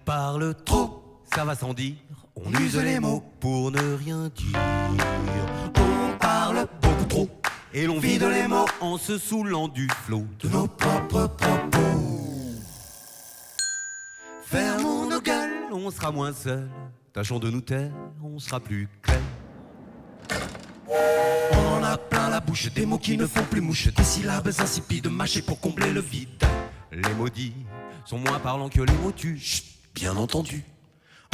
parle trop, ça va sans dire. On use les mots pour ne rien dire. On parle beaucoup trop et l'on vide les mots en se saoulant du flot de nos propres propos. Fermons nos gueules, on sera moins seul. Tâchons de nous taire, on sera plus clair. On en a plein la bouche, des mots qui ne font plus mouche, des syllabes insipides mâchées pour combler le vide. Les maudits sont moins parlants que les mots tues, chut, bien entendu.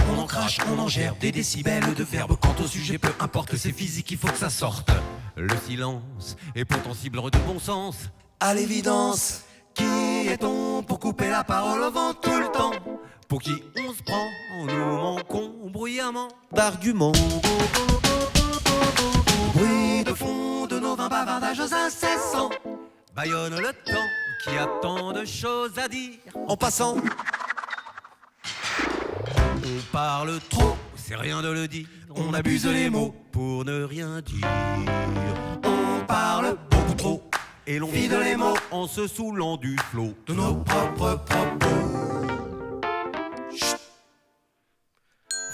On en crache, on en gère, des décibels de verbes. Quant au sujet, peu importe, c'est physique, il faut que ça sorte. Le silence est pourtant cible de bon sens. À l'évidence, qui est-on pour couper la parole au vent tout le temps? Pour qui on se prend, nous manquons bruyamment d'arguments. Bruit de fond de nos vains bavardages incessants bâillonne le temps qui a tant de choses à dire. En passant, on parle trop, c'est rien de le dire. On abuse les mots pour ne rien dire. On parle beaucoup trop et l'on vide les mots en se saoulant du flot de nos propres propos. Chut.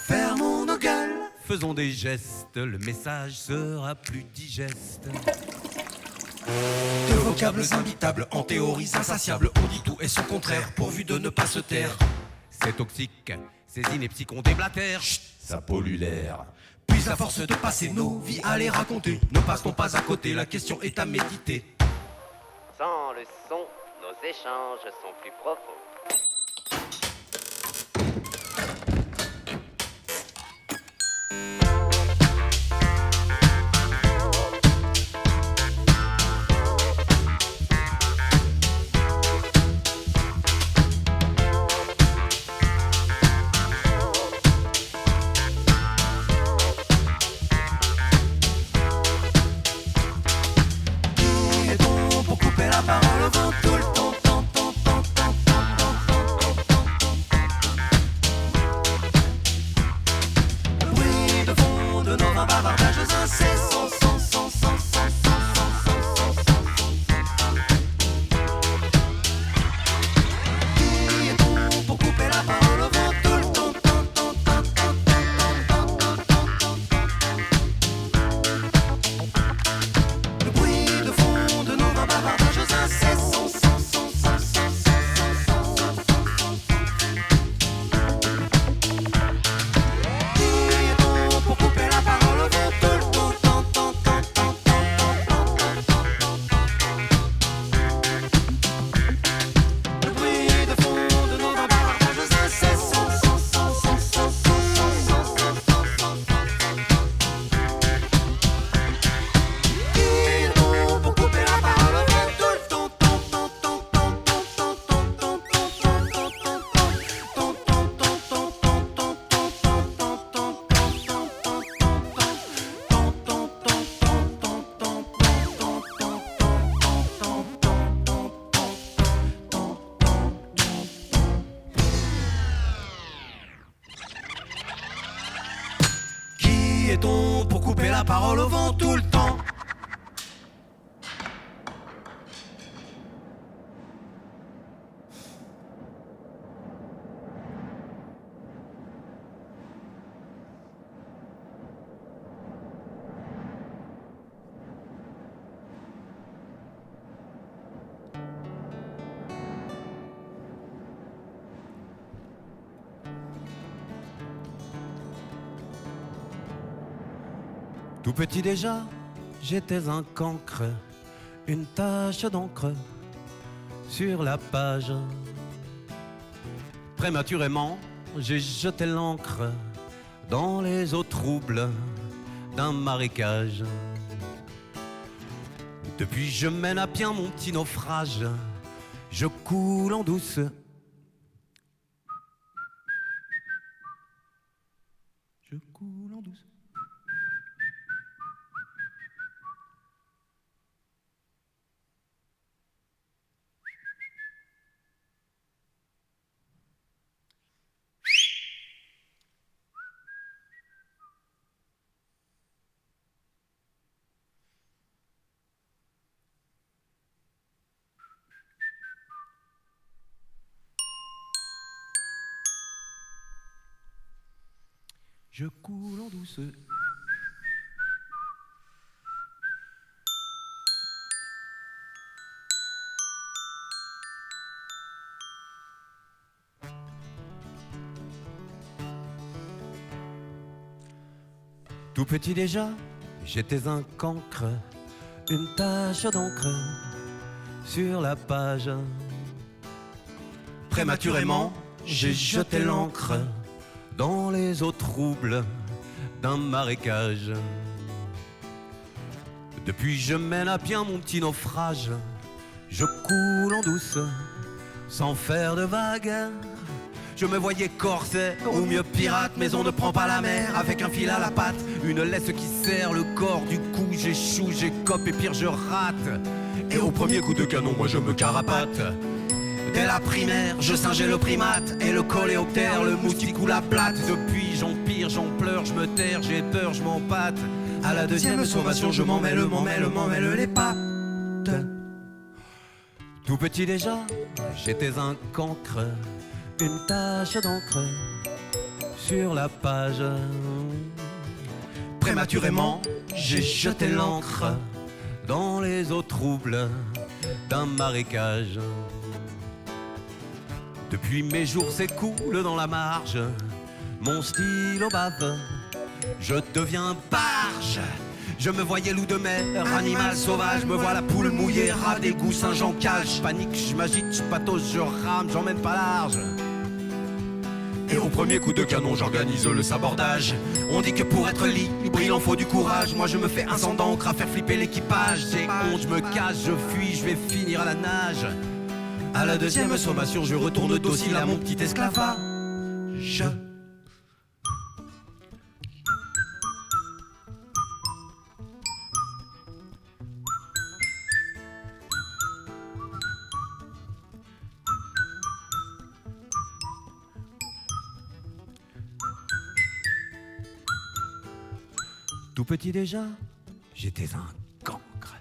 Fermons nos gueules, faisons des gestes, le message sera plus digeste. De vocables imbitables, en théories insatiables, on dit tout et son contraire, pourvu de ne pas se taire. C'est toxique, ces inepties qu'on déblatère, chut, ça pollue l'air. Puis à force de passer nos vies à les raconter, ne passons pas à côté, la question est à méditer. Sans le son, nos échanges sont plus profonds. Pour couper la parole au vent tout le temps. Tout petit déjà, j'étais un cancre, une tache d'encre sur la page. Prématurément, j'ai jeté l'encre dans les eaux troubles d'un marécage. Depuis je mène à bien mon petit naufrage, je coule en douce. Je coule en douce. je coule en douceur. Tout petit déjà, j'étais un cancre, une tache d'encre sur la page. Prématurément, j'ai jeté l'encre dans les eaux troubles d'un marécage. Depuis je mène à bien mon petit naufrage, je coule en douce, sans faire de vagues. Je me voyais corsaire, ou mieux pirate, mais on ne prend pas la mer avec un fil à la patte, une laisse qui serre le corps. Du coup j'échoue, j'écope et pire je rate. Et au premier coup de canon, moi je me carapate. Dès la primaire, je singeais le primate et le coléoptère, le moustique ou la plate. Depuis j'empire, j'en pleure, je me terre, j'ai peur, je m'empâte. À la deuxième sommation, je m'en mêle les pattes. Tout petit déjà, j'étais un cancre, une tache d'encre sur la page. Prématurément, j'ai jeté l'encre dans les eaux troubles d'un marécage. Depuis mes jours s'écoulent dans la marge, mon stylo bave, je deviens barge. Je me voyais loup de mer, animal sauvage, me vois la poule mouillée, rat d'égout, Saint-Jean cage. Je panique, je m'agite, je patauge, je rame, j'emmène pas large. Et au premier coup de canon, j'organise le sabordage. On dit que pour être libre, il en faut du courage. Moi je me fais un sang d'encre à faire flipper l'équipage. J'ai honte, je me cache, je fuis, je vais finir à la nage. À la deuxième sommation, je retourne docile à mon petit esclavage. Tout petit déjà, j'étais un cancre,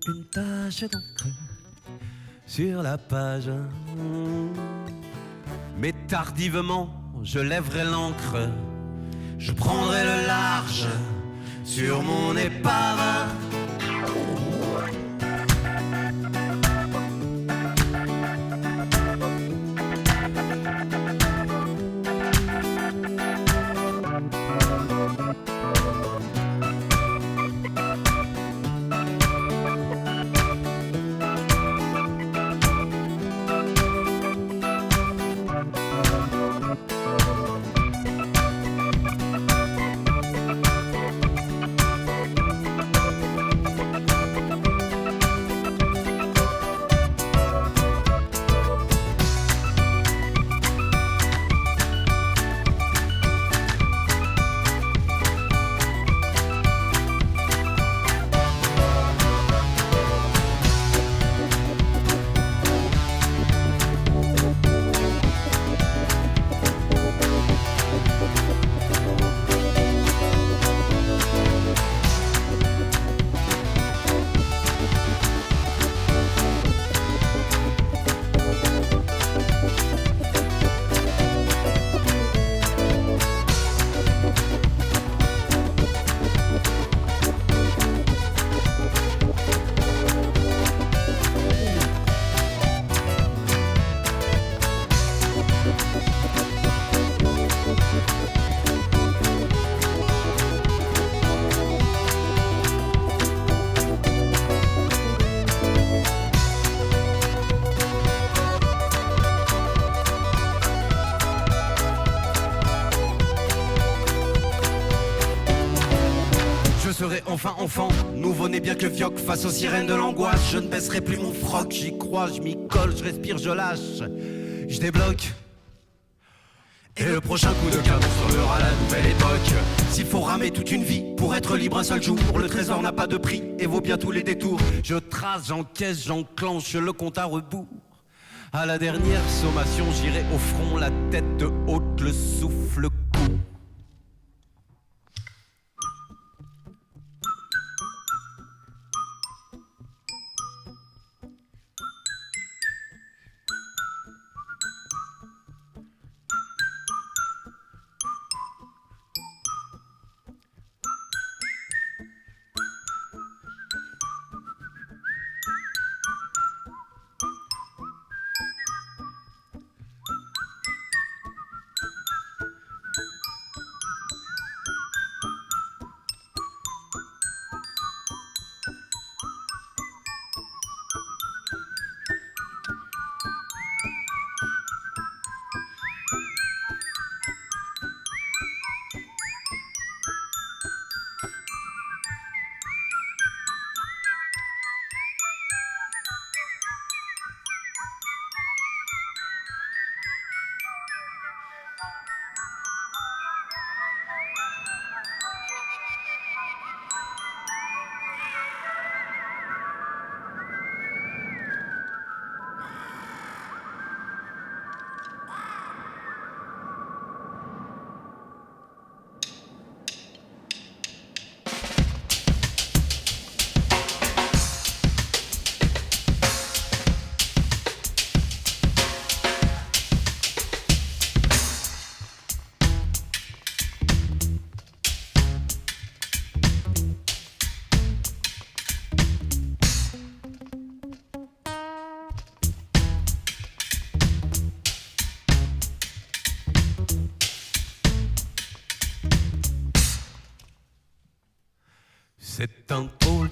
une tache d'encre sur la page. Mais tardivement, je lèverai l'encre, je prendrai le large sur mon épave. Serai enfin enfant, nouveau-né bien que vioque face aux sirènes de l'angoisse. Je ne baisserai plus mon froc, j'y crois, je m'y colle, je respire, je lâche, je débloque. Et le prochain coup de canon sonnera la nouvelle époque. S'il faut ramer toute une vie pour être libre un seul jour, le trésor n'a pas de prix et vaut bien tous les détours. Je trace, j'encaisse, j'enclenche le compte à rebours. À la dernière sommation, j'irai au front, la tête haute, le souffle court.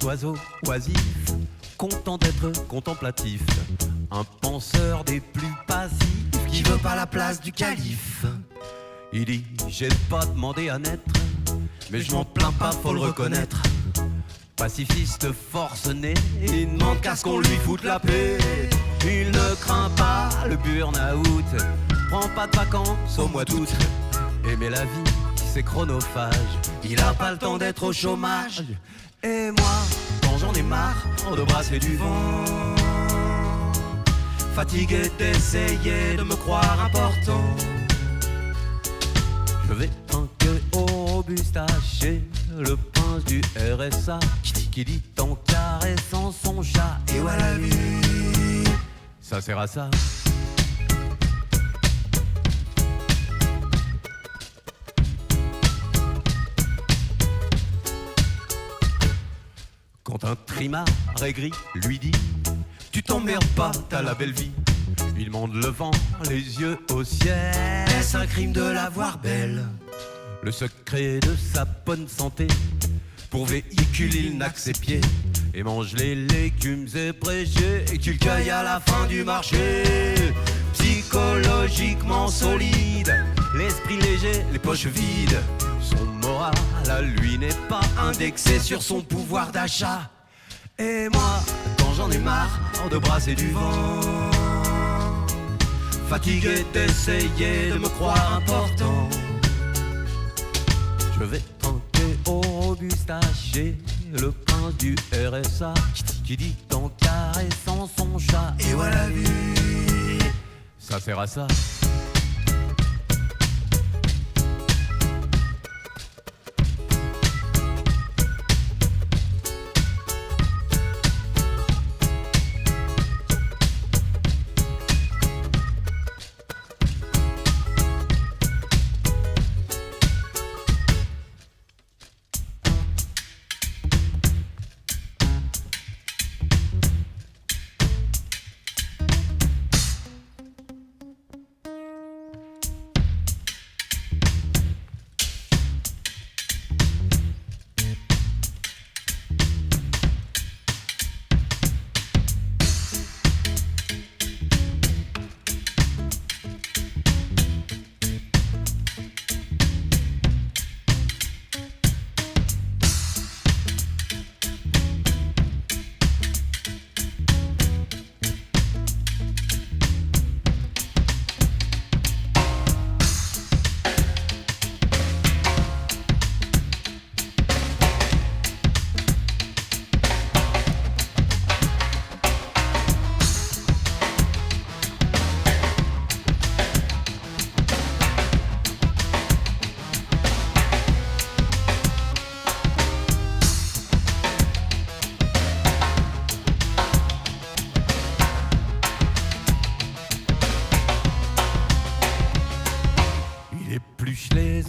oiseau oisif, content d'être contemplatif, un penseur des plus passifs qui veut pas la place du calife. Il dit j'ai pas demandé à naître, mais je m'en plains pas, faut le reconnaître. Pacifiste forcené, il ne manque qu'à ce qu'on lui foute la paix. Il ne craint pas le burn-out, prend pas de vacances au mois d'août. Aimer la vie, c'est chronophage, il a pas le temps d'être au chômage. Et moi, quand j'en ai marre de brasser du vent, fatigué d'essayer de me croire important, je vais trinquer au robusta chez le prince du RSA, qui dit en caressant son chat. Et voilà lui, ça sert à ça. Quand un trimard aigri lui dit tu t'emmerdes pas, t'as la belle vie, il monte le vent, les yeux au ciel. Est-ce un crime de la voir belle? Le secret de sa bonne santé, pour véhicule il n'a que ses pieds, et mange les légumes épréciés et tu le cueilles à la fin du marché. Psychologiquement solide, l'esprit léger, les poches vides, son moral à lui n'est pas indexé sur son pouvoir d'achat. Et moi, quand j'en ai marre de brasser du vent, fatigué d'essayer de me croire important, je vais trinquer au robusta chez le prince du RSA, qui dit en caressant son chat. Et voilà lui, ça sert à ça.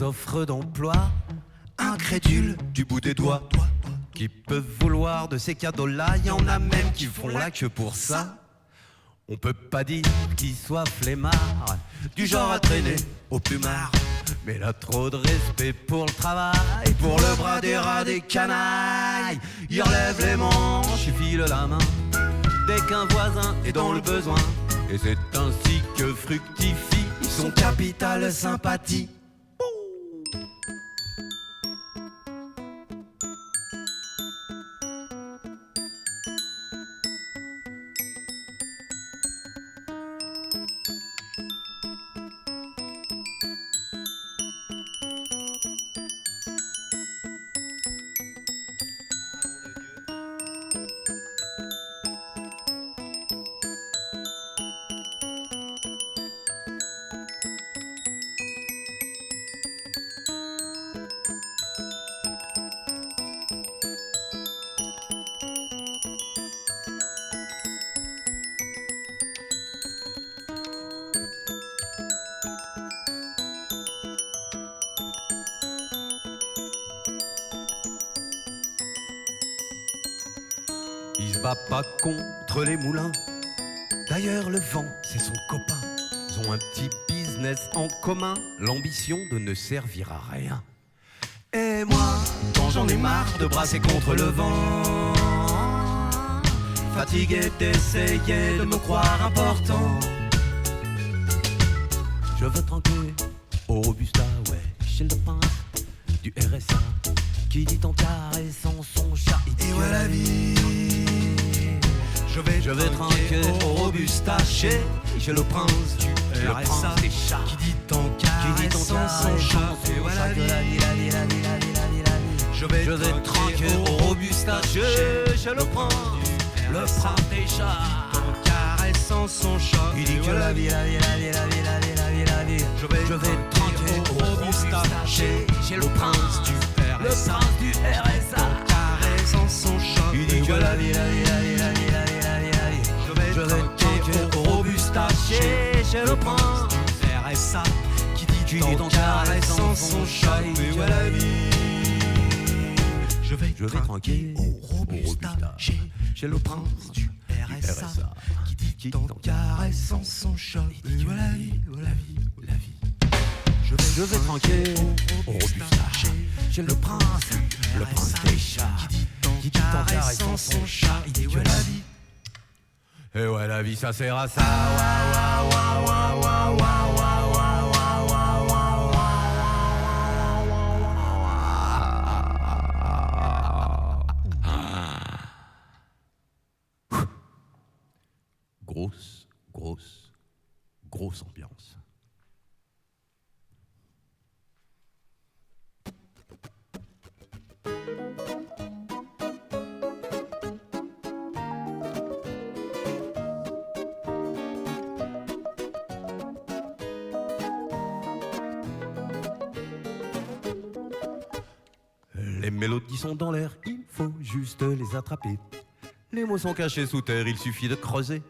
Offre d'emploi, incrédule du bout des doigts, qui peuvent vouloir de ces cadeaux-là. Y en a même qui font la queue pour ça. On peut pas dire qu'ils soient flemmards, du genre à traîner au plumard, mais il a trop de respect pour le travail, pour le bras des rats des canailles. Il relève les manches, il file la main dès qu'un voisin est dans le besoin, et c'est ainsi que fructifie son capital sympathie. Il se bat pas contre les moulins, d'ailleurs le vent c'est son copain. Ils ont un petit business en commun, l'ambition de ne servir à rien. Et moi, quand j'en ai marre de brasser contre le vent. Fatigué d'essayer de me croire important. Je veux tranquille au Robusta, ouais, chez le prince du RSA, qui dit en caressant son chat, il dit ouais la vie. Je vais tranquille au Robusta, chez le prince du RSA, qui dit en caressant son chat, et ouais la vie, la vie, la vie, la vie, la vie, la vie, la vie. Je vais tranquille au Robusta, chez le prince des chats, en caressant son chat, il dit que la vie, la vie, la vie, la vie, la vie, la vie, la vie. Je vais tranquille au Robusta, chez le prince du RSA, en caressant son chat, il dit que la vie, la vie, la vie, la vie, la vie, la vie, la vie. Je vais tranquille au Robusta, chez le prince du RSA, qui dit en caressant son chat, il dit que la vie. Je vais tranquille au Robusta, chez le prince du RSA, qui dit en caressant son chat, il dit la vie, la vie, la vie. Je vais tranquille au Robusta, chez le prince des chats, qui dit en caressant son chat, il dit que la vie. Et ouais, la vie, ça sert à ça. Grosse ambiance. Les mélodies sont dans l'air, il faut juste les attraper. Les mots sont cachés sous terre, il suffit de creuser.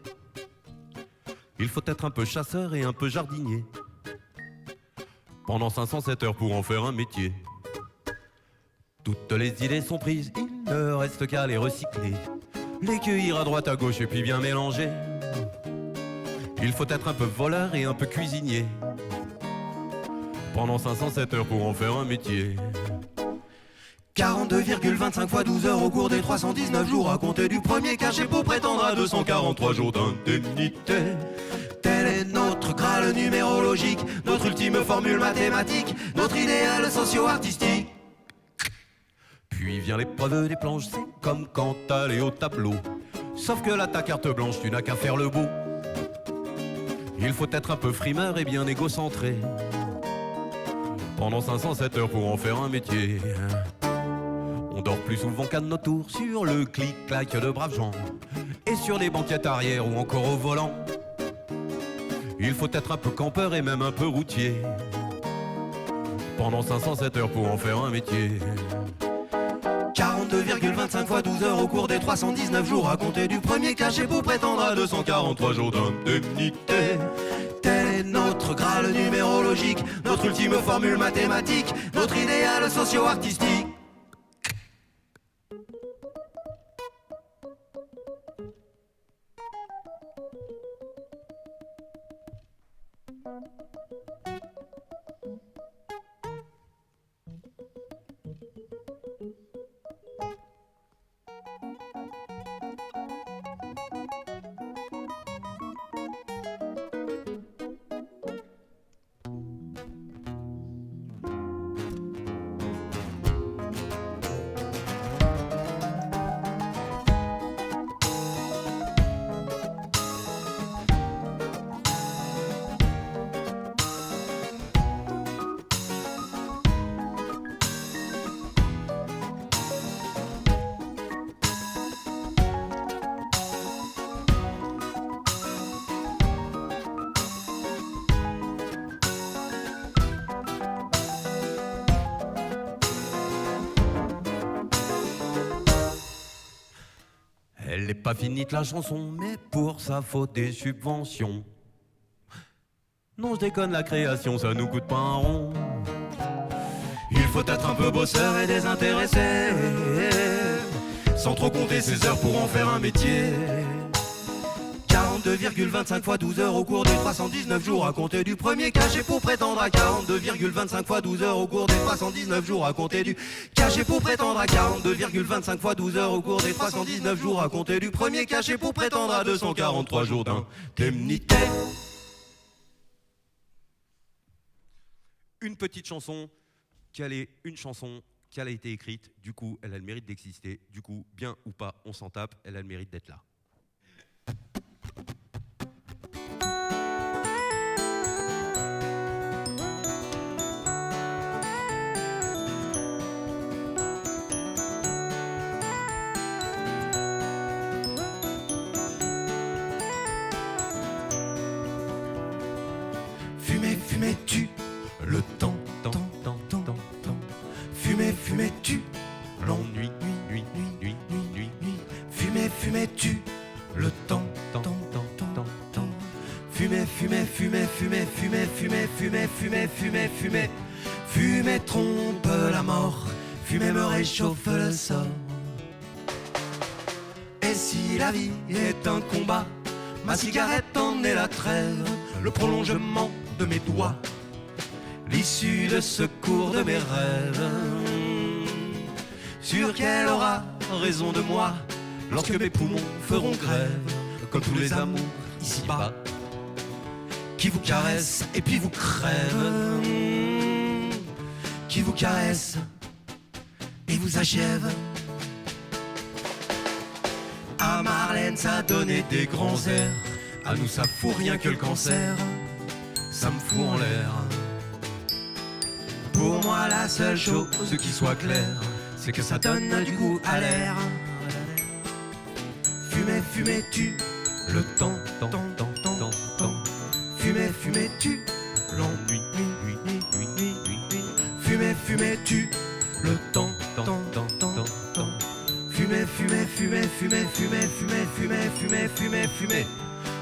Il faut être un peu chasseur et un peu jardinier. Pendant 507 heures pour en faire un métier. Toutes les idées sont prises, il ne reste qu'à les recycler. Les cueillir à droite à gauche et puis bien mélanger. Il faut être un peu voleur et un peu cuisinier. Pendant 507 heures pour en faire un métier. 42,25 fois 12 heures au cours des 319 jours à compter du premier cachet pour prétendre à 243 jours d'indemnité. Tel est notre Graal numérologique, notre ultime formule mathématique, notre idéal socio-artistique. Puis vient l'épreuve des planches, c'est comme quand t'allais au tableau. Sauf que là ta carte blanche, tu n'as qu'à faire le beau. Il faut être un peu frimeur et bien égocentré. Pendant 507 heures pour en faire un métier. On dort plus souvent qu'à nos tours sur le clic-clac de braves gens. Et sur les banquettes arrière ou encore au volant. Il faut être un peu campeur et même un peu routier. Pendant 507 heures pour en faire un métier. 42,25 fois 12 heures au cours des 319 jours à compter du premier cachet pour prétendre à 243 jours d'indemnité. Tel est notre Graal numérologique, notre ultime formule mathématique, notre idéal socio-artistique. Elle n'est pas finie la chanson, mais pour ça faut des subventions. Non, je déconne, la création, ça nous coûte pas un rond. Il faut être un peu bosseur et désintéressé, sans trop compter ses heures pour en faire un métier. 42,25 fois 12 heures au cours des 319 jours à compter du premier cachet pour prétendre à 42,25 fois 12 heures au cours des 319 jours à compter du cachet pour prétendre à 42,25 fois 12 heures au cours des 319 jours à compter du premier cachet pour prétendre à 243 jours d'indemnité. Une petite chanson qui a été écrite, du coup elle a le mérite d'exister, du coup bien ou pas on s'en tape, elle a le mérite d'être là. Fumais-tu le temps, Fumais-tu l'ennui, Fumais-tu le temps, Fumais trompe la mort, Fumais me réchauffe le sort. Et si la vie est un combat, ma cigarette en est la trêve, le prolongement de mes doigts, l'issue de secours de mes rêves. Sûr qu'elle aura raison de moi lorsque mes poumons feront grève, comme tous les amours ici-bas qui vous caressent et puis vous crèvent, qui vous caressent et vous achèvent. À Marlène ça donnait des grands airs, à nous ça fout rien que le cancer, ça me fout en l'air. Pour moi la seule chose qui soit claire, c'est que ça donne du goût à l'air. Fumais-tu le temps, Fumais-tu l'ennui, Fumais-tu le temps,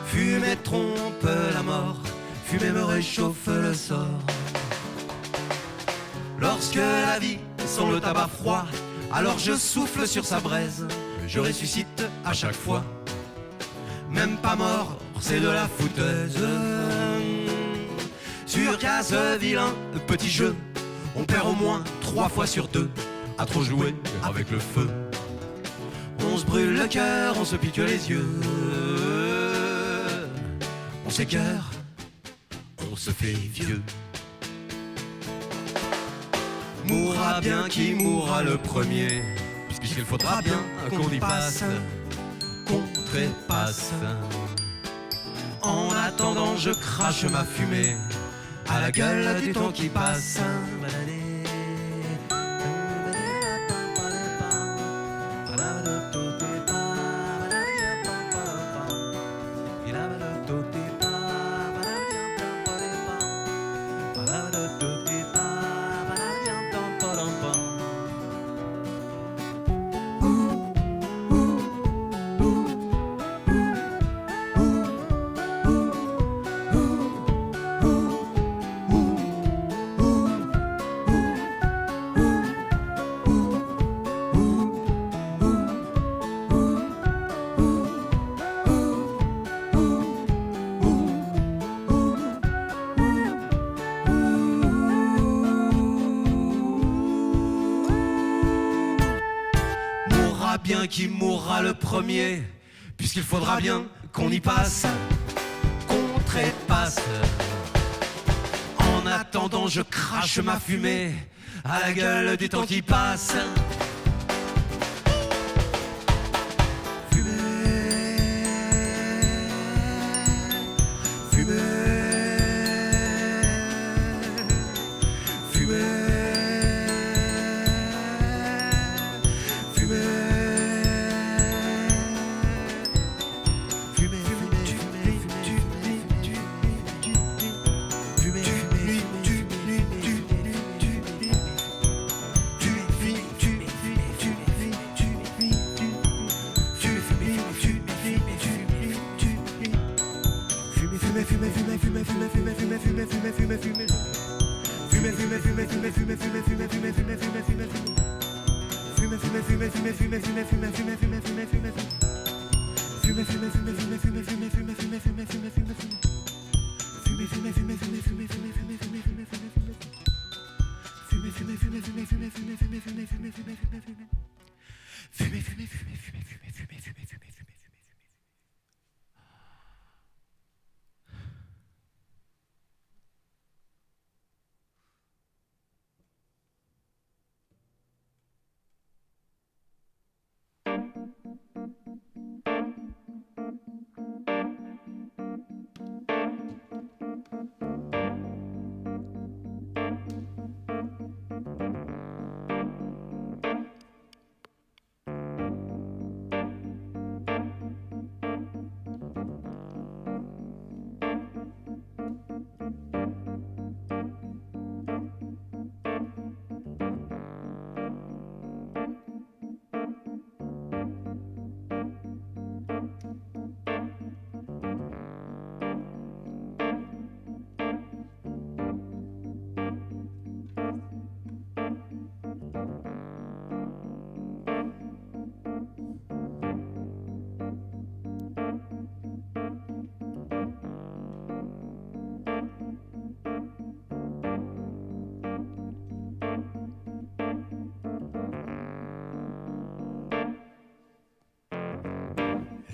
Fumais trompe la mort, Fumais me réchauffe le sort. Lorsque la vie sent le tabac froid, alors je souffle sur sa braise, je ressuscite à chaque fois. Même pas mort, c'est de la foutaise. Sûr qu'à ce vilain petit jeu, on perd au moins 3 fois sur 2 à trop jouer avec le feu. On se brûle le cœur, on se pique les yeux, on s'écœure, on se fait vieux. Mourra bien qui mourra le premier, puisqu'il faudra bien qu'on y passe, qu'on trépasse. En attendant je crache ma fumée à la gueule du temps qui passe. Bien qui mourra le premier, puisqu'il faudra bien qu'on y passe, qu'on trépasse. En attendant je crache ma fumée à la gueule du temps qui passe. Fume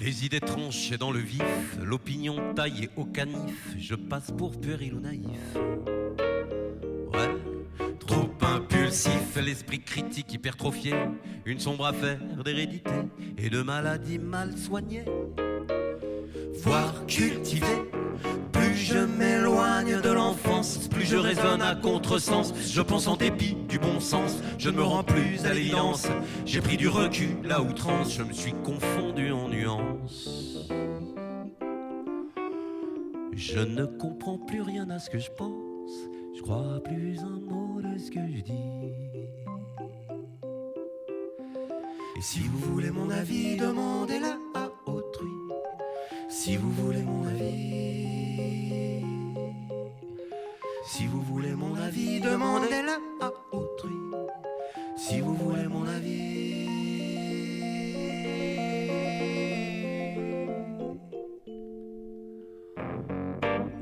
Les idées tranchées dans le vif, l'opinion taillée au canif, je passe pour puéril ou naïf. Ouais, trop impulsif, l'esprit critique hypertrophié, une sombre affaire d'hérédité et de maladie mal soignée. Voire cultivée, plus je m'éloigne de l'enfance, plus je raisonne à contresens. Je pense en dépit du bon sens, je ne me rends plus à l'évidence. J'ai pris du recul à outrance, je me suis confondu en nuances. Je ne comprends plus rien à ce que je pense, je crois plus un mot de ce que je dis. Et si vous voulez mon avis, demandez-le à autrui. Si vous voulez mon avis, si vous voulez mon avis, demandez-le à autrui. Si vous voulez mon avis.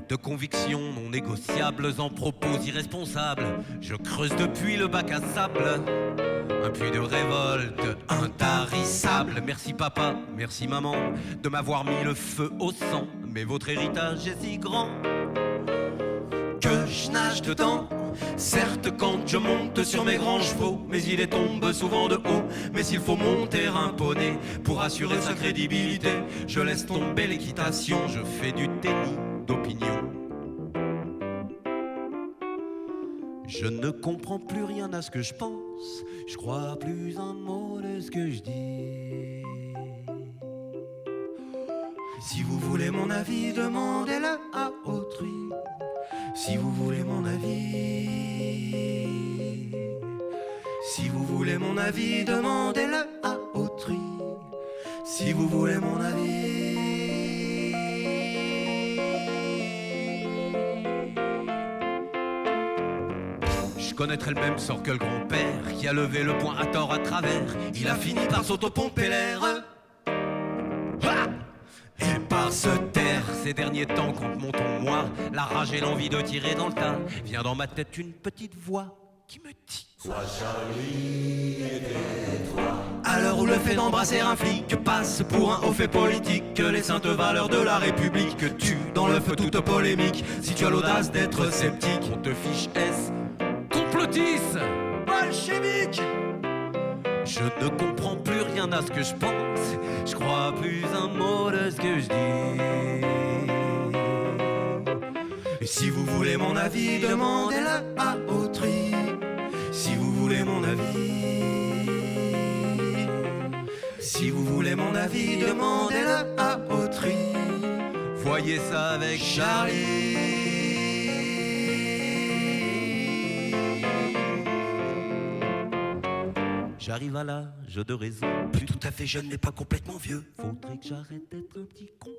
De convictions non négociables en propos irresponsables, je creuse depuis le bac à sable un puits de révolte intarissable. Merci papa, merci maman de m'avoir mis le feu au sang. Mais votre héritage est si grand que je nage dedans. Certes, quand je monte sur mes grands chevaux, mes idées tombent souvent de haut. Mais s'il faut monter un poney pour assurer sa crédibilité, je laisse tomber l'équitation, je fais du tennis d'opinion. Je ne comprends plus rien à ce que je pense, je crois plus un mot de ce que je dis. Si vous voulez mon avis, demandez-le à autrui. Si vous voulez mon avis, si vous voulez mon avis, demandez-le à autrui. Si vous voulez mon avis. Je connaîtrais le même sort que le grand-père qui a levé le poing à tort à travers. Il a fini par s'autopomper l'air. Et par se taire ces derniers temps quand monte en moi la rage et l'envie de tirer dans le tas. Vient dans ma tête une petite voix qui me dit: Sois Charlie et tais-toi. À l'heure où le fait d'embrasser un flic passe pour un haut fait politique, que les saintes valeurs de la République que tue dans le feu toute polémique. Si tu as l'audace d'être sceptique, on te fiche S, complotiste, bolchevique. Je ne comprends plus rien à ce que je pense, je crois plus un mot de ce que je dis. Et si vous voulez mon avis, demandez-le à autrui. Si vous voulez mon avis, si vous voulez mon avis, demandez-le à autrui. Voyez ça avec Charlie. J'arrive à l'âge de raison, plus tout à fait jeune mais pas complètement vieux. Faudrait que j'arrête d'être un petit con.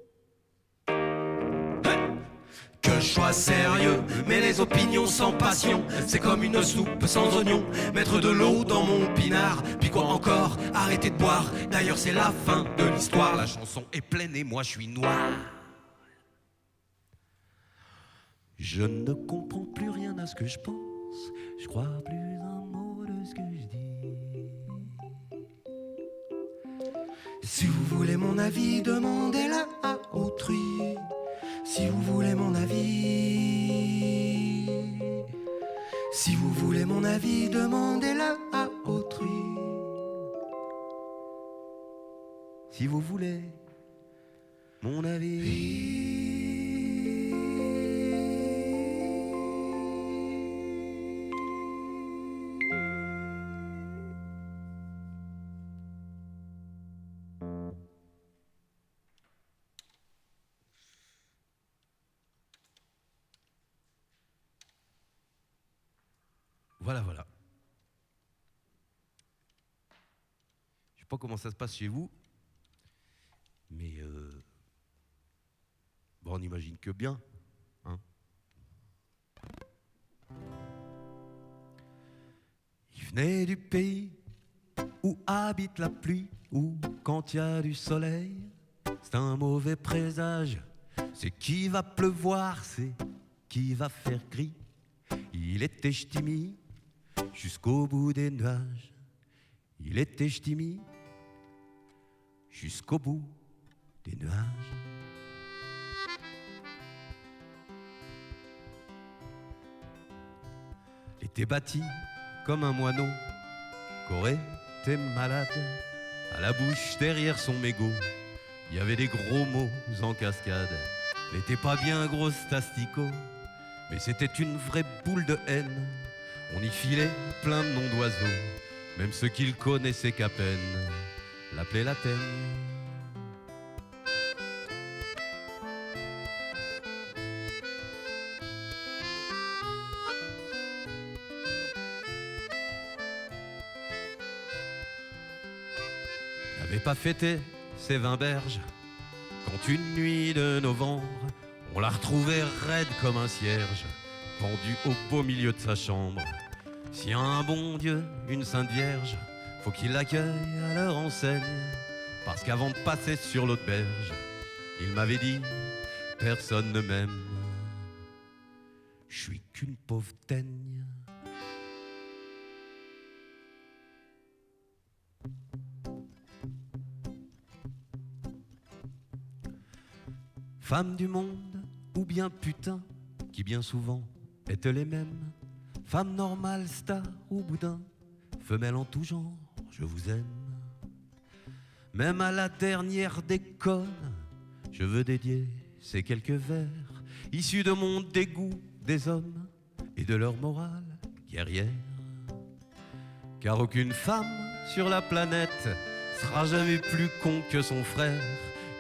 Que je sois sérieux, mais les opinions sans passion, c'est comme une soupe sans oignon. Mettre de l'eau dans mon pinard, puis quoi encore, arrêter de boire. D'ailleurs c'est la fin de l'histoire, la chanson est pleine et moi je suis noir. Je ne comprends plus rien à ce que je pense, je crois plus un mot de ce que je dis. Si vous voulez mon avis, demandez-le à autrui. Si vous voulez mon avis, si vous voulez mon avis, demandez-le à autrui. Si vous voulez mon avis. Voilà. Je sais pas comment ça se passe chez vous, mais bon, on imagine que bien, hein. Il venait du pays où habite la pluie, où quand il y a du soleil, c'est un mauvais présage. C'est qu'il va pleuvoir, c'est qu'il va faire gris. Il était ch'timi jusqu'au bout des nuages. Il était ch'timi jusqu'au bout des nuages. Il était bâti comme un moineau qu'aurait été malade. À la bouche derrière son mégot, il y avait des gros mots en cascade. Il n'était pas bien gros asticot, mais c'était une vraie boule de haine. On y filait plein de noms d'oiseaux, même ceux qu'il connaissait qu'à peine l'appelaient la teigne. Il n'avait pas fêté ses 20 berges quand une nuit de novembre, on l'a retrouvé raide comme un cierge, pendu au beau milieu de sa chambre. S'il y a un bon Dieu, une sainte vierge, faut qu'il l'accueille à leur enseigne. Parce qu'avant de passer sur l'autre berge, il m'avait dit, personne ne m'aime, je suis qu'une pauvre teigne. Femme du monde, ou bien putain, qui bien souvent étaient les mêmes. Femme normale, star ou boudin, femelle en tout genre, je vous aime. Même à la dernière des connes, je veux dédier ces quelques vers, issus de mon dégoût des hommes et de leur morale guerrière. Car aucune femme sur la planète sera jamais plus con que son frère,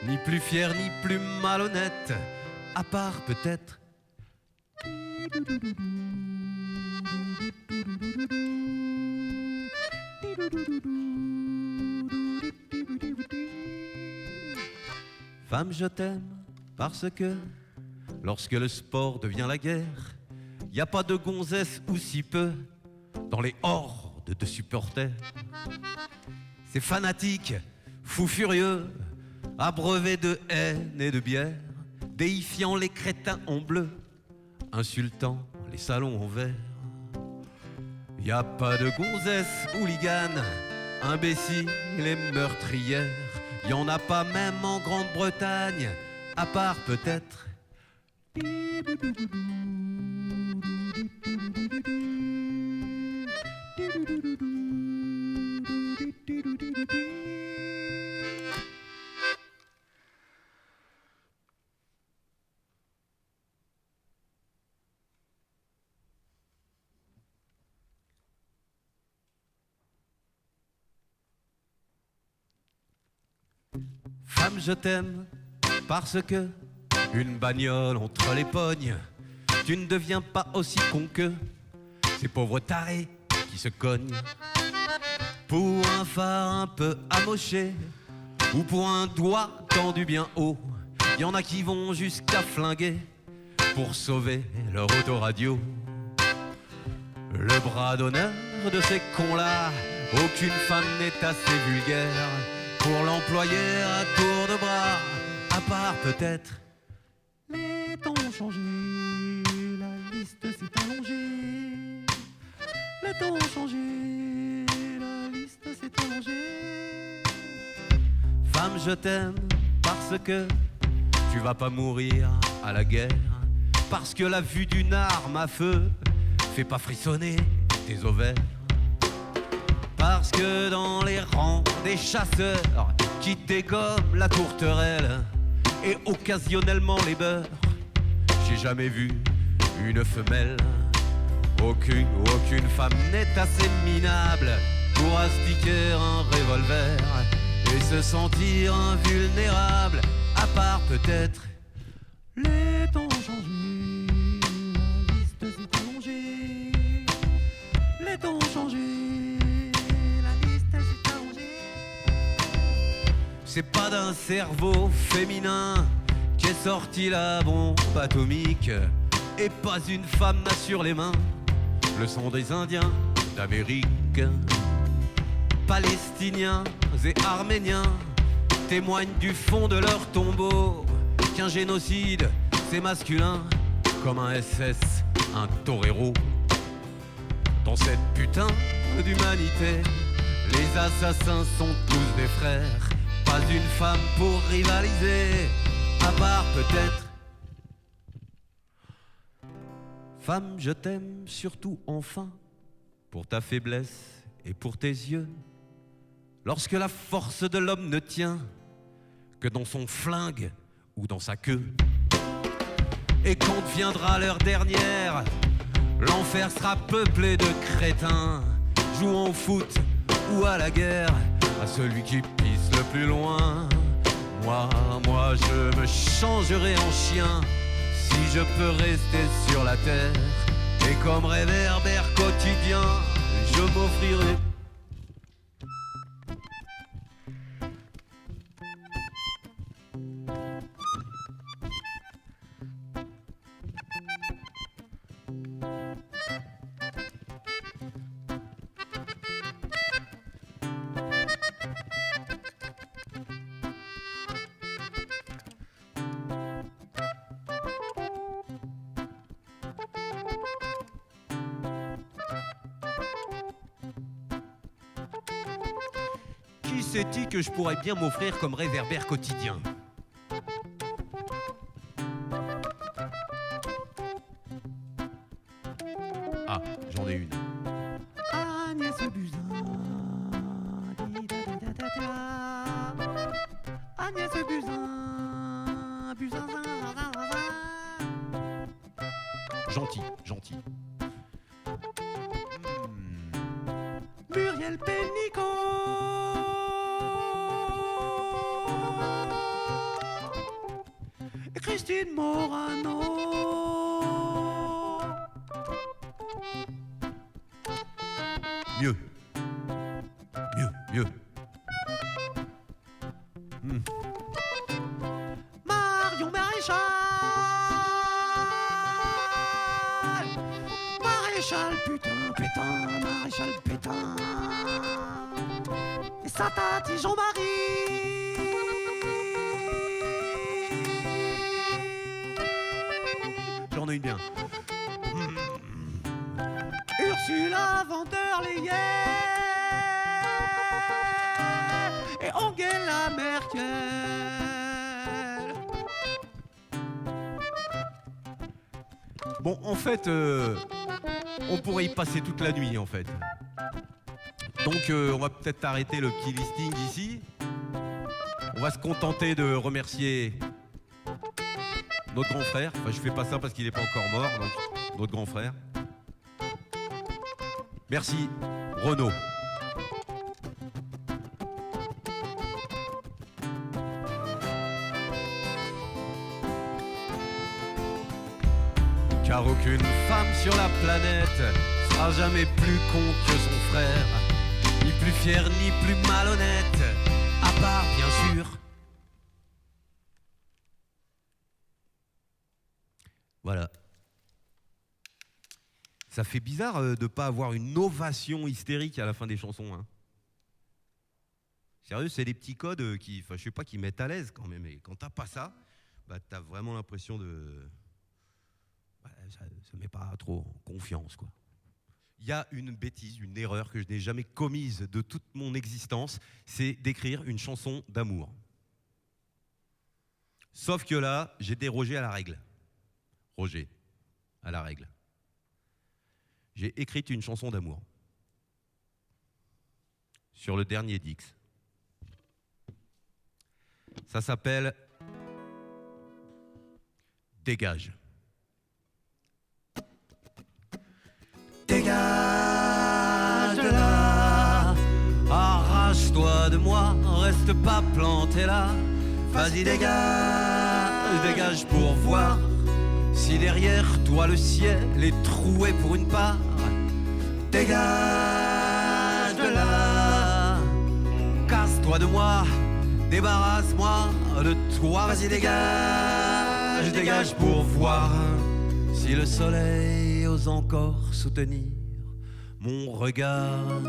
ni plus fière ni plus malhonnête, à part peut-être femme, je t'aime parce que lorsque le sport devient la guerre, y a pas de gonzesse ou si peu dans les hordes de supporters. Ces fanatiques, fous furieux, abreuvés de haine et de bière, déifiant les crétins en bleu, insultant les salons en vert. Y a pas de gonzesse hooligane, imbéciles et meurtrières. Y en a pas même en Grande-Bretagne, à part peut-être femme, je t'aime parce que une bagnole entre les pognes, tu ne deviens pas aussi con que ces pauvres tarés qui se cognent. Pour un phare un peu amoché ou pour un doigt tendu bien haut, y en a qui vont jusqu'à flinguer pour sauver leur autoradio. Le bras d'honneur de ces cons-là, aucune femme n'est assez vulgaire pour l'employer à tour de bras, à part peut-être les temps ont changé, liste s'est allongée. Les temps ont changé, la liste s'est allongée. Femme, je t'aime parce que tu vas pas mourir à la guerre. Parce que la vue d'une arme à feu fait pas frissonner tes ovaires. Parce que dans les rangs des chasseurs qui dégomment la tourterelle et occasionnellement les beurs, j'ai jamais vu une femelle. Aucune femme n'est assez minable pour astiquer un revolver et se sentir invulnérable, à part peut-être les temps ont changé, la liste s'est allongée. Les temps ont changé, la liste s'est allongée. C'est pas d'un cerveau féminin qu'est sortie la bombe atomique, et pas une femme n'a sur les mains le sang des Indiens d'Amérique. Palestiniens et Arméniens témoignent du fond de leur tombeau qu'un génocide c'est masculin comme un SS, un torero. Dans cette putain d'humanité, les assassins sont tous des frères. Pas une femme pour rivaliser, à part peut-être. Femme, je t'aime surtout enfin, pour ta faiblesse et pour tes yeux. Lorsque la force de l'homme ne tient que dans son flingue ou dans sa queue. Et quand viendra l'heure dernière, l'enfer sera peuplé de crétins, jouant au foot ou à la guerre, à celui qui pisse le plus loin. Moi, je me changerai en chien, si je peux rester sur la terre. Et comme réverbère quotidien, je m'offrirai. Qui s'est dit que je pourrais bien m'offrir comme réverbère quotidien? Ah, j'en ai une. Agnès Buzyn. Agnès Buzyn. Buzyn. Gentil. Muriel Pénicaud. Christine Morano. Mieux. Marion Maréchal. Maréchal putain, Maréchal pétain. Et sa tati Jean-Marie. J'en ai une bien. Ursula von der Leyen et Angela Merkel. Bon, en fait, on pourrait y passer toute la nuit, en fait. Donc, on va peut-être arrêter le petit listing ici. On va se contenter de remercier notre grand frère. Enfin, je fais pas ça parce qu'il n'est pas encore mort, donc notre grand frère. Merci, Renaud. Car aucune femme sur la planète sera jamais plus con que son frère, ni plus fier, ni plus malhonnête, à part, bien sûr. Voilà. Ça fait bizarre de ne pas avoir une ovation hystérique à la fin des chansons. Hein. Sérieux, c'est des petits codes qui, enfin, je sais pas, qui mettent à l'aise quand même. Et quand t'as pas ça, bah, t'as vraiment l'impression de... Bah, ça ne met pas trop en confiance, quoi. Il y a une bêtise, une erreur que je n'ai jamais commise de toute mon existence, c'est d'écrire une chanson d'amour. Sauf que là, j'ai dérogé à la règle. Roger, à la règle. J'ai écrit une chanson d'amour sur le dernier Dix. Ça s'appelle Dégage. Dégage de là, arrache-toi de moi, reste pas planté là. Vas-y dégage, dégage pour voir si derrière toi le ciel est troué pour une part. Dégage de là, casse-toi de moi, débarrasse-moi de toi. Vas-y dégage, dégage pour voir si le soleil ose encore soutenir mon regard.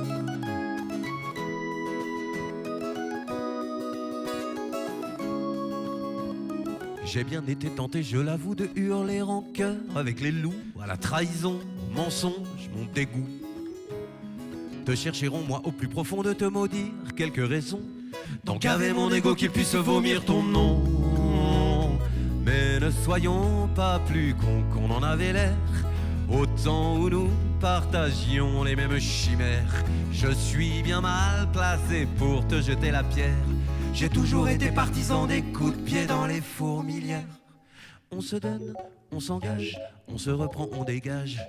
J'ai bien été tenté, je l'avoue, de hurler en chœur avec les loups, à la trahison, au mensonge, mon dégoût. Te chercheront, moi, au plus profond de te maudire quelques raisons, tant qu'avait mon ego qu'il puisse vomir ton nom. Mais ne soyons pas plus cons qu'on en avait l'air, au temps où nous partagions les mêmes chimères. Je suis bien mal placé pour te jeter la pierre. J'ai toujours été partisan des coups de pied dans les fourmilières. On se donne, on s'engage, on se reprend, on dégage.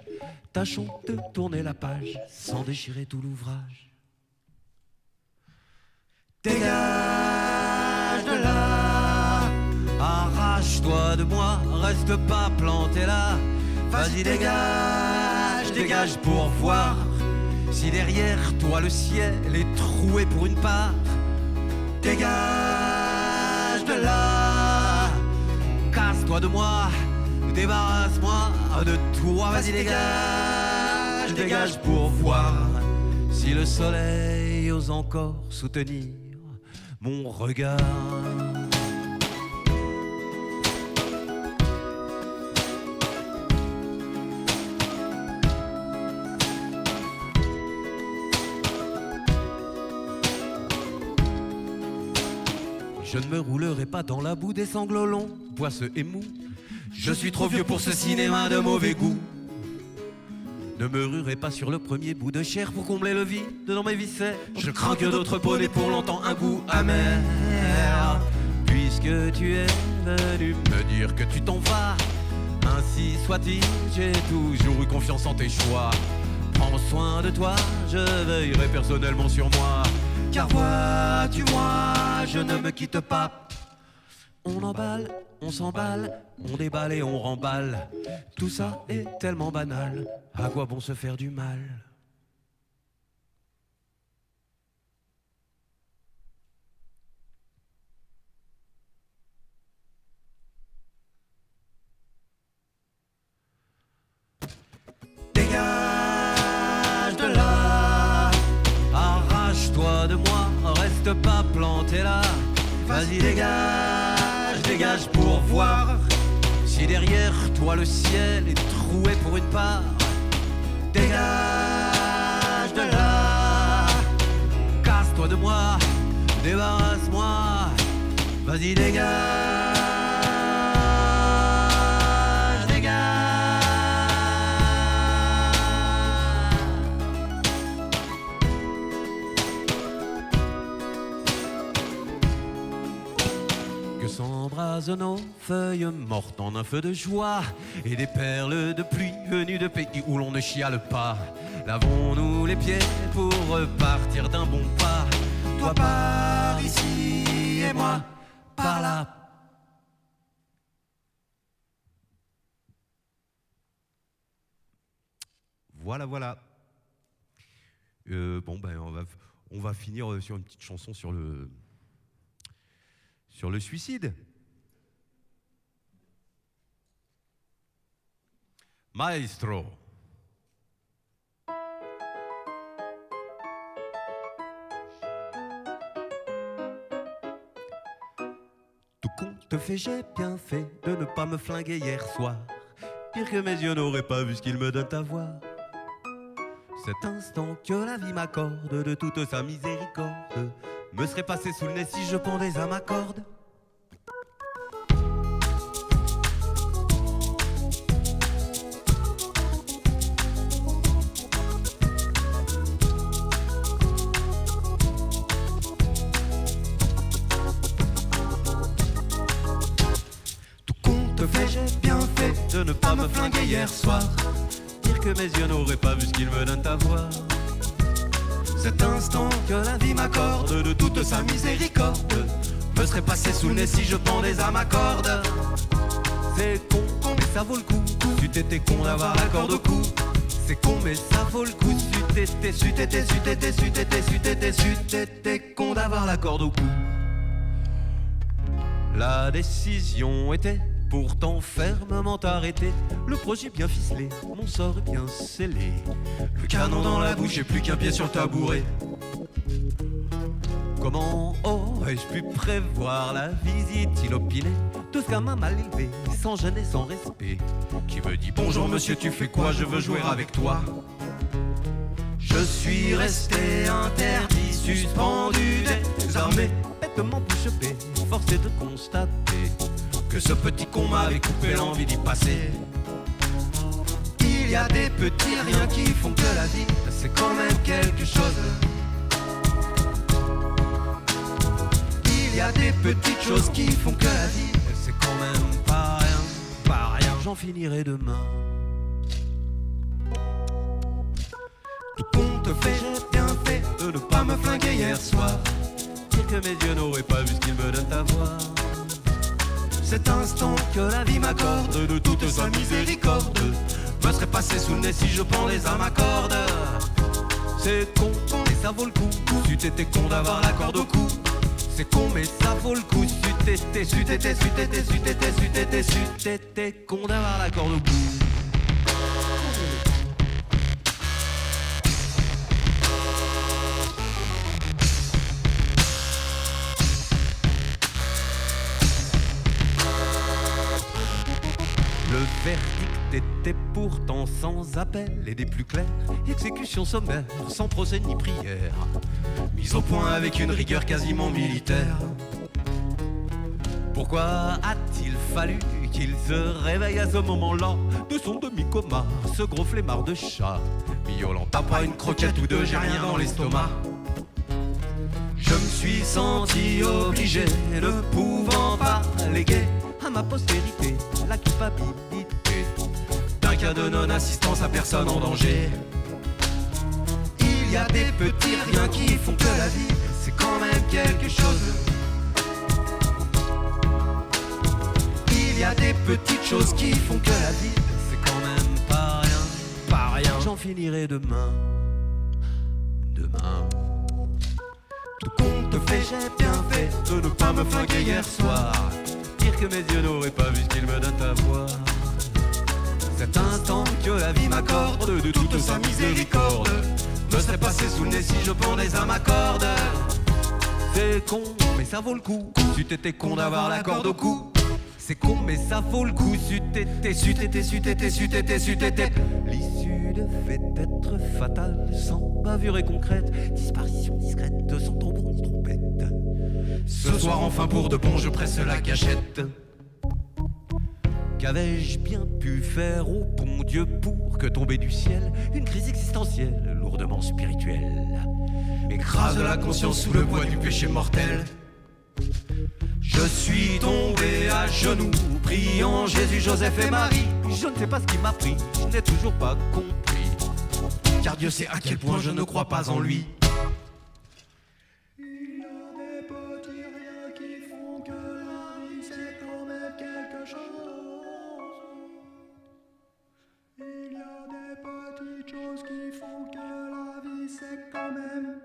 Tâchons de tourner la page sans déchirer tout l'ouvrage. Dégage de là, arrache-toi de moi, reste pas planté là. Vas-y dégage, dégage pour voir si derrière toi le ciel est troué pour une part. Dégage de là, casse-toi de moi, débarrasse-moi de toi. Vas-y dégage, dégage pour voir si le soleil ose encore soutenir mon regard. Je ne me roulerai pas dans la boue des sanglots longs, poisseux et mous. Je suis trop vieux pour ce cinéma de mauvais goût. Ne me ruerai pas sur le premier bout de chair pour combler le vide dans mes viscères. Je crains que d'autres poneys pour longtemps un goût amer. Puisque tu es venu me dire que tu t'en vas, ainsi soit-il, j'ai toujours eu confiance en tes choix. Prends soin de toi, je veillerai personnellement sur moi. Car vois-tu moi, je ne me quitte pas. On emballe, on s'emballe, on déballe et on remballe. Tout ça est tellement banal, à quoi bon se faire du mal? Dégage de là, arrache-toi de moi, reste pas planté là. Vas-y dégage, dégage pour voir si derrière toi le ciel est troué pour une part. Dégage de là, casse-toi de moi, débarrasse-moi. Vas-y dégage, dégage. Que s'embrasent nos feuilles mortes en un feu de joie et des perles de pluie venues de pays où l'on ne chiale pas. Lavons-nous les pieds pour repartir d'un bon pas. Toi par ici et moi par là. Voilà, voilà. Bon, ben, on va finir sur une petite chanson sur le suicide. Maestro. Tout compte fait, j'ai bien fait de ne pas me flinguer hier soir. Pire que mes yeux n'auraient pas vu ce qu'il me donne à voir. Cet instant que la vie m'accorde, de toute sa miséricorde, me serait passé sous le nez si je pendais à ma corde. J'ai bien fait de ne pas me flinguer hier soir. Dire que mes yeux n'auraient pas vu ce qu'ils me donnent à voir. Cet instant que la vie m'accorde, de toute sa miséricorde, me serait passé sous le nez si je pendais à ma corde. C'est con, mais ça vaut le coup. C'eût été con d'avoir la corde au cou. C'est con, mais ça vaut le coup. C'eût été con d'avoir la corde au cou. La décision était pourtant fermement arrêté, le projet bien ficelé, mon sort est bien scellé. Le canon dans la bouche et plus qu'un pied sur le tabouret. Comment aurais-je pu prévoir la visite inopinée de ce gamin mal élevé, sans gêne et sans respect, qui me dit bonjour monsieur, tu fais quoi, je veux jouer avec toi. Je suis resté interdit, suspendu, désarmé, bêtement bouche bée, forcé de constater que ce petit con m'avait coupé l'envie d'y passer. Il y a des petits riens qui font que la vie, c'est quand même quelque chose. Il y a des petites choses qui font que la vie, c'est quand même pas rien, pas rien. J'en finirai demain. Tout compte fait, j'ai bien fait de ne pas me flinguer hier soir. Dire que mes yeux n'auraient pas vu ce qu'ils me donnent à voir. Cet instant que la vie m'accorde, de toute sa miséricorde, me serait passé sous le nez si je pendais à ma corde. C'est con, mais ça vaut le coup. C'eût été con d'avoir la corde au cou. C'est con, mais ça vaut le coup. C'eût été con d'avoir la corde au cou. Le verdict était pourtant sans appel et des plus clairs. Exécution sommaire, sans procès ni prière. Mise au point avec une rigueur quasiment militaire. Pourquoi a-t-il fallu qu'il se réveille à ce moment-là de son demi-coma, ce gros flemmard de chat, miaulant t'as pas une croquette ou deux, j'ai rien dans l'estomac. Je me suis senti obligé, ne pouvant pas léguer à ma postérité la culpabilité d'un cas de non-assistance à personne en danger. Il y a des petits riens qui font que la vie, c'est quand même quelque chose. Il y a des petites choses qui font que la vie, c'est quand même pas rien, pas rien. J'en finirai demain, demain. Tout compte fait, j'ai bien fait de ne pas me flinguer hier soir. Dire que mes yeux n'auraient pas vu ce qu'ils me donnent à voir. Cet instant que la vie m'accorde, de toute sa miséricorde, me serait passé sous le nez si je pendais à ma corde. C'est con, mais ça vaut le coup. C'eût été con d'avoir la corde au cou. C'est con, mais ça vaut le coup. C'eût été. L'issue devait être fatale, sans bavure et concrète. Disparition discrète, sans tambour ni trompette. Ce soir enfin pour de bon je presse la gâchette. Qu'avais-je bien pu faire au bon Dieu pour que tomber du ciel une crise existentielle lourdement spirituelle m'écrase la conscience sous le poids du péché mortel. Je suis tombé à genoux, priant Jésus, Joseph et Marie. Je ne sais pas ce qui m'a pris, je n'ai toujours pas compris, car Dieu sait à quel point je ne crois pas en lui. Il y a des petits riens qui font que la vie c'est quand même quelque chose. Il y a des petites choses qui font que la vie c'est quand même.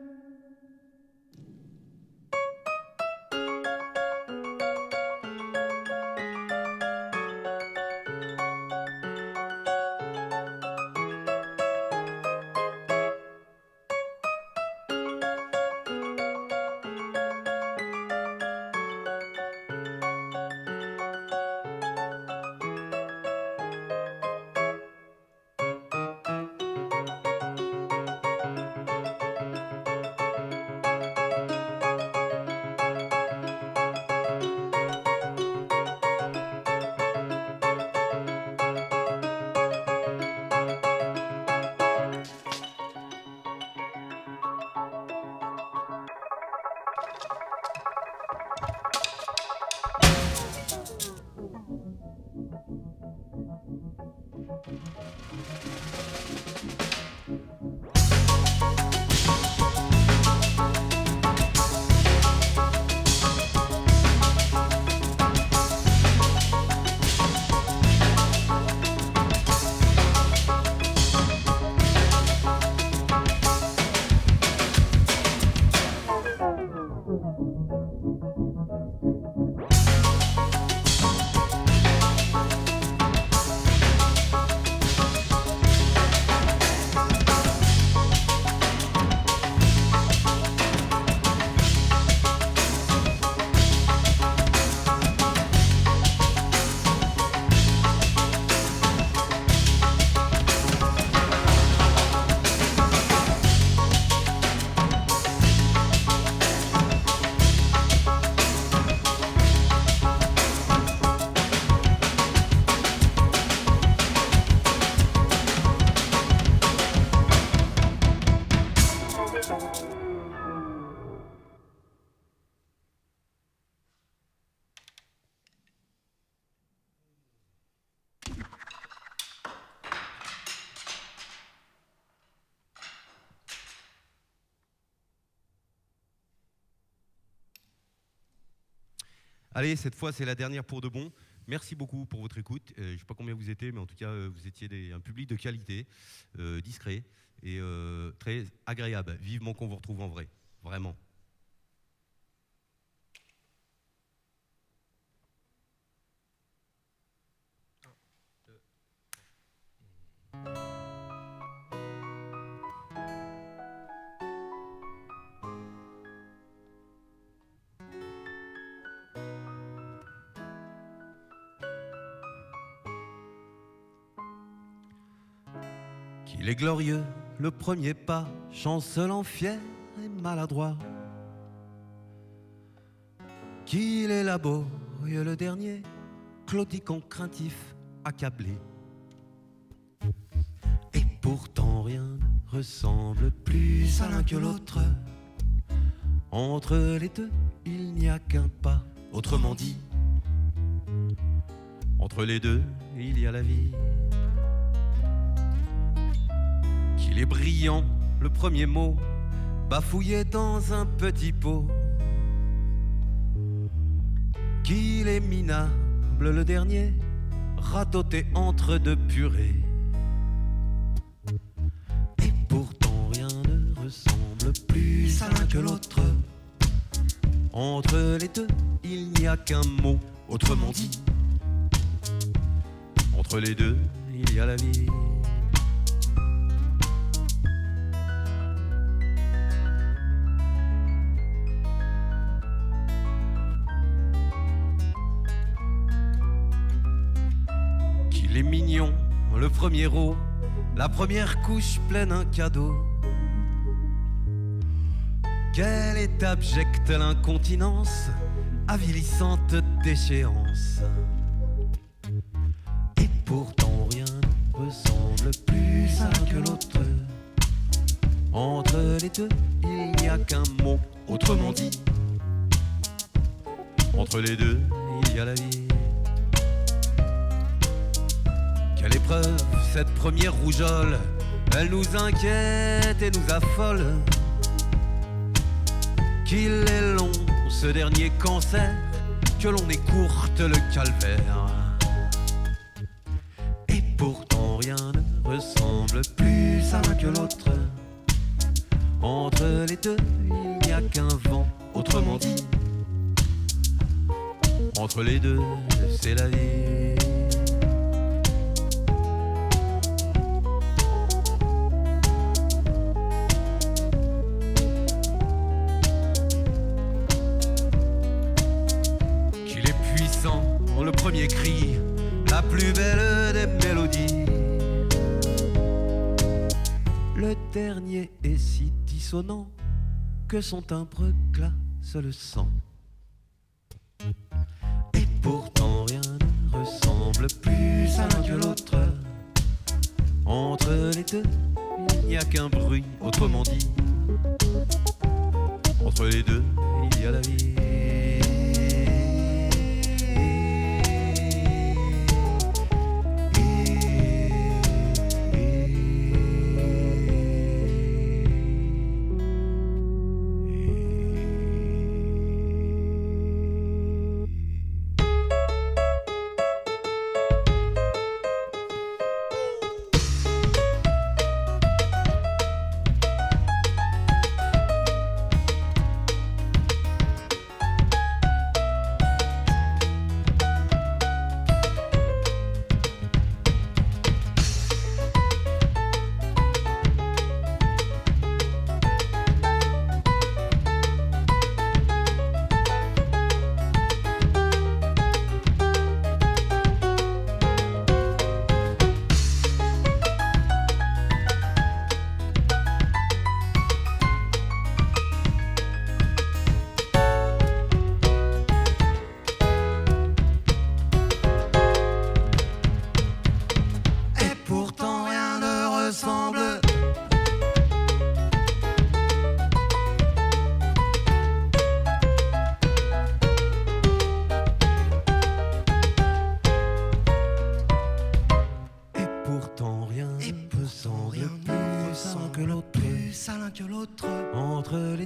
Allez, cette fois, c'est la dernière pour de bon. Merci beaucoup pour votre écoute. Je ne sais pas combien vous étiez, mais en tout cas, vous étiez un public de qualité, discret et très agréable. Vivement qu'on vous retrouve en vrai, vraiment. Qu'il est glorieux, le premier pas, chancelant, fier et maladroit. Qu'il est laborieux, le dernier, claudiquant, craintif, accablé. Et pourtant rien ne ressemble plus à l'un que l'autre. Entre les deux, il n'y a qu'un pas, autrement dit, entre les deux, il y a la vie. Qu'il est brillant, le premier mot, bafouillé dans un petit pot. Qu'il est minable, le dernier, radoté entre deux purées. Et pourtant rien ne ressemble plus à l'un que l'autre. Entre les deux, il n'y a qu'un mot, autrement dit, entre les deux, il y a la vie. Qu'il est mignon, le premier rot, la première couche pleine un cadeau. Quelle est abjecte l'incontinence, avilissante déchéance. Et pourtant rien ne ressemble plus à l'un que l'autre. Entre les deux, il n'y a qu'un mot, autrement dit, entre les deux, il y a la vie. Quelle épreuve, cette première rougeole, elle nous inquiète et nous affole. Qu'il est long, ce dernier cancer, que l'on écourte le calvaire. Et pourtant rien ne ressemble plus à l'un que l'autre. Entre les deux, il n'y a qu'un vent, autrement dit, entre les deux, c'est la vie. Le premier cri, la plus belle des mélodies. Le dernier est si dissonant que son timbre glace le sang. Et pourtant rien ne ressemble plus à l'un que l'autre. Entre les deux, il n'y a qu'un bruit, autrement dit, entre les deux, il y a la vie.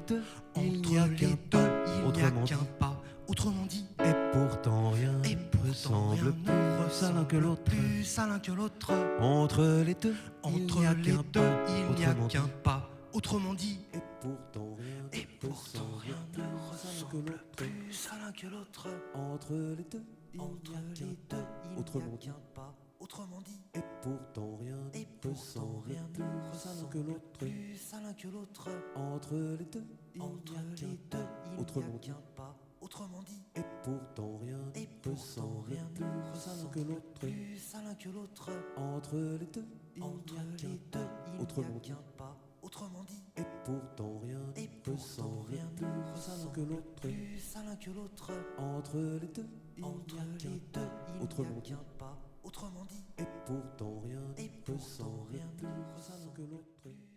deux, il Entre n'y a les qu'un deux, pas. il n'y a Autrement dit, qu'un pas. Autrement dit, et pourtant rien et ne pourtant rien ressemble ne plus à l'un que ressemble l'autre. plus à l'un que l'autre. Entre les deux, il Entre n'y a les qu'un deux, pas. il n'y a Autrement qu'un dit, pas. Autrement dit, et pourtant rien et pourtant rien ne ressemble plus à l'un que l'autre. Entre les deux, il Entre n'y a les qu'un deux, pas. il n'y Autrement a dit, qu'un pas. Autrement dit, et pourtant rien et ne pourtant ressemble rien plus ne à l'un que ressemble l'autre. plus à l'un que l'autre. Entre les deux, il n'y Entre a les qu'un deux, pas. il n'y Autrement a dit, qu'un pas. Autrement dit, et pourtant rien et ne pourtant ressemble rien plus ne à l'un que ressemble l'autre. plus à l'un que l'autre. Entre les deux, il Entre n'y a les qu'un deux, pas. il n'y Autrement a dit, qu'un pas. Autrement dit, et pourtant rien et ne pourtant ressemble rien plus ne à l'un que ressemble l'autre. plus à l'un que l'autre. Entre les deux, il Entre n'y a les qu'un deux, pas. il n'y a Autrement dit, qu'un pas. Autrement dit, et pourtant rien et ne pourtant ressemble rien plus ne à l'un que ressemble l'autre. plus